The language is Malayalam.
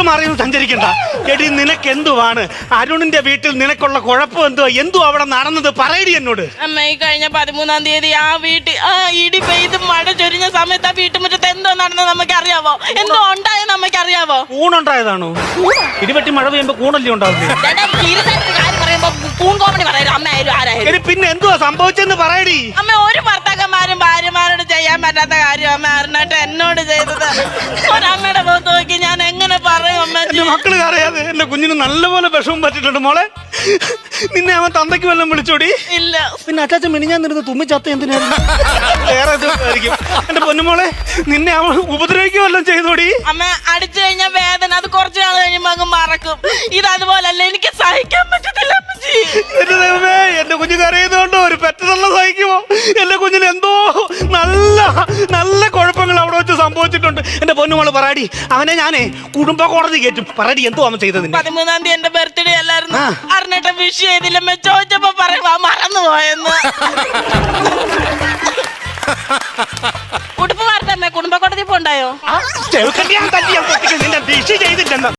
മാറിയൊന്നും സഞ്ചരിക്കണ്ട. എടി നിനക്ക് എന്തുവാണ്? അരുണിന്റെ വീട്ടിൽ നിനക്കുള്ള കുഴപ്പം എന്തുവാ അവിടെ നടന്നത്? പറയടി എന്നോട്. അമ്മ ഈ കഴിഞ്ഞ 13-ാം തീയതി ആ വീട്ടിൽ ഇടി പെയ്ത് മഴ ചൊരിഞ്ഞ സമയത്ത് ആ വീട്ടുമുറ്റത്ത് എന്തോ നടന്നത് നമുക്ക് അറിയാവോ? എന്തോ ഉണ്ടായെന്ന് നമുക്ക് അറിയാവോ? കൂണുണ്ടായതാണോ? ഇടിവെട്ടി മഴ പെയ്യുമ്പോ കൂണല്ലേ ഉണ്ടാവുന്നത്? പിന്നെ എന്തുവാ സംഭവിച്ചെന്ന് പറയടി. അമ്മ ഒരു ഭർത്താക്കന്മാരും ഭാര്യമാരോട് ചെയ്യാൻ പറ്റാത്ത കാര്യം അമ്മ അറിഞ്ഞിട്ട് എന്നോട് ചെയ്തത്. ഒരമ്മയുടെ മുഖത്ത് നോക്കി ഞാൻ എങ്ങനെ പറയും അമ്മ? എന്റെ മക്കള് അറിയാതെ എന്റെ കുഞ്ഞിന് നല്ലപോലെ വിഷമം പറ്റിട്ടുണ്ട് മോളെ. നിന്നെ അവൻ തന്തയ്ക്ക് വല്ലതും വിളിച്ചോടി? ഇല്ല. പിന്നെ അച്ചാച്ചൻ മിനിഞ്ഞാൻ നിരുന്ന് തുമ്മി ചത്ത എന്തിനായിരുന്നു? വേറെ ആയിരിക്കും. എന്റെ പൊന്നുമോളെ, നിന്നെ അവൻ ഉപദ്രവിക്കുകയെല്ലാം ചെയ്തോടി? അമ്മ അടിച്ചു കഴിഞ്ഞാൽ വേദന അത് കുറച്ചു നാൾ കഴിയുമ്പോ അങ്ങ് മറക്കും. ഇത് അതുപോലല്ല, എനിക്ക് സഹിക്കാൻ പറ്റത്തില്ല അമ്മച്ചി. എന്റെ ദൈവമേ, എന്റെ കുഞ്ഞ് കരയുന്നോണ്ടോ ഒരു പെറ്റതള്ള സഹിക്കുമോ? എന്റെ കുഞ്ഞിന് എന്തോ നല്ല കുഴപ്പങ്ങൾ അവിടെ വെച്ച് സംഭവിച്ചിട്ടുണ്ട്. എന്റെ പൊന്നുമോള് പറയടി, അവനെ ഞാനേ കുടുംബ കോടതി കയറ്റും. പറയടി, എന്തോ അവൻ ചെയ്തത്? 13-ാം തീയതി എന്റെ ബർത്ത്ഡേ അല്ലായിരുന്നു. അറിഞ്ഞിട്ട് വിഷ് ചെയ്തില്ലമ്മ. ചോദിച്ചപ്പോ പറയുവാ മറന്നുപോയെന്ന്. ഉടുപ്പ് മാറത്തമ്മേ, കുടുംബ കോടതി പോണ്ടായോ? നിന്നെ വിഷ് ചെയ്തില്ലെന്ന്